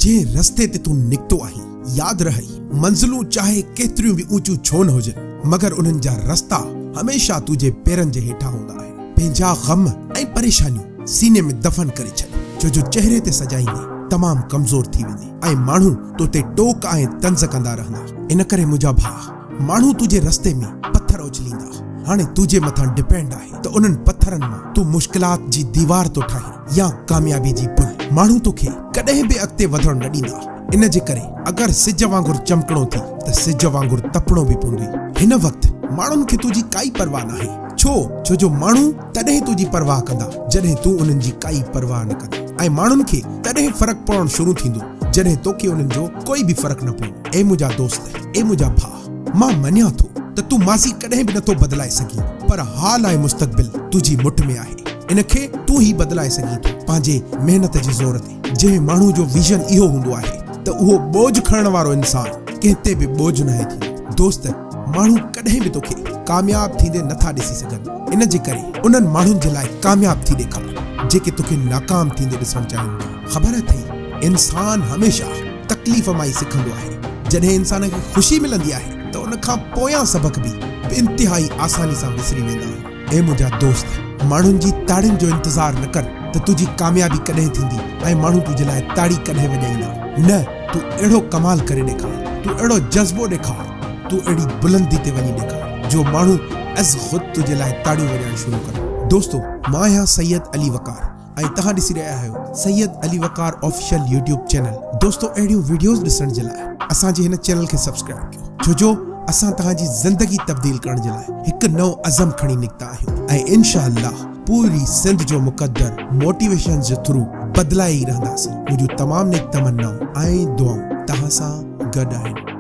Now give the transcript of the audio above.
जे रस्ते ते तू निकतो आहीं, याद रही मंजिलूं चाहे केतिरियूं बि ऊंचू छो न हुजनि, मगर उन्हनि जा रस्ता हमेशा तुझे पेरनि जे हेठां हूंदा आहिनि। पंहिंजा गम ऐं परेशानियूं सीने में दफ़न करे छॾ, छो जो चेहरे ते सजाईंदे तमाम कमज़ोर थी वेंदी ऐं माण्हू तो ते टोक ऐं तंज़ कंदा रहंदा। इन करे मुंहिंजा भाउ, माण्हू तुझे रस्ते में पत्थर उछलींदा, हाणे तुझे मथां डिपेंड आहे त उन्हनि पत्थरनि मां तू मुश्किलात जी दीवार तो ठाहीं या कामयाबी जी पुल। माण्हू तोखे कॾहिं बि अॻिते वधण न ॾींदा। इन जे करे अगरि सिज वांगुरु चमकणो थी त सिज वांगुरु तपणो बि पवंदी। हिन वक़्तु माण्हुनि खे तुंहिंजी काई परवाह न आहे, छो जो माण्हू तॾहिं तुंहिंजी परवाह कंदा जॾहिं तू उन्हनि जी काई परवाह न कंदा, ऐं माण्हुनि खे तॾहिं फ़र्क़ु पवणु शुरू थींदो जॾहिं तोखे उन्हनि जो कोई बि फ़र्क़ु न पवंदो। ए मुंहिंजा दोस्त, ए मुंहिंजा भाउ, मां मञां थो त तू माज़ी कॾहिं बि नथो बदिलाए सघीं, पर हाल ऐं मुस्तक़बिल तुंहिंजी मुठ में आहे। इनखे तू ही बदिलाए सघीं थो पंहिंजे महिनत जी ज़ोर ते। जंहिं माण्हू जो विज़न इहो हूंदो आहे त उहो बोझ खणण वारो इंसान कंहिं ते बि बोझ न आहे थींदो। दोस्त, माण्हू कॾहिं बि तोखे कामयाब थींदे नथा ॾिसी सघनि। इन जे करे उन्हनि माण्हुनि जे लाइ कामयाब थी ॾेखार जेके तोखे नाकाम थींदे ॾिसणु चाहिनि। ख़बर अथई, इंसान हमेशा तकलीफ़ मां ई सिखंदो आहे। जॾहिं इंसान खे ख़ुशी मिलंदी आहे त उन खां पोयां सबक़ बि इंतिहाई आसानी सां विसरी वेंदा आहिनि। ए मुंहिंजा दोस्त, माण्हुनि जी ताड़ियुनि जो इंतज़ारु न कर त तुंहिंजी कामयाबी कॾहिं थींदी ऐं माण्हू तुंहिंजे लाइ ताड़ी कॾहिं वॼाईंदा। न, तू अहिड़ो कमाल करे ॾेखार, तू अहिड़ो जज़्बो ॾेखार, तू अहिड़ी बुलंदी ते वञी ॾेखार जो माण्हू अज़ ख़ुद तुंहिंजे लाइ ताड़ियूं वॼाइणु शुरू कनि। दोस्तो, मां आहियां सैयद अली वकार ऐं तव्हां ॾिसी रहिया आहियो सैयद अली वकार ऑफिशियल यूट्यूब चैनल। दोस्तो, अहिड़ियूं वीडियोज़ ॾिसण जे लाइ असांजे हिन चैनल खे सब्सक्राइब कयो, छो जो असां तव्हांजी ज़िंदगी तब्दील करण जे लाइ हिकु नओं अज़म खणी निकिता आहियूं ऐं इंशाअल्लाह पूरी सिंध जो मुक़द्दर मोटिवेशन जे थ्रू बदिलाए ई रहंदासीं। मुंहिंजूं तमामु नेक तमन्नाऊं ऐं दुआऊं तव्हां सां गॾु आहिनि।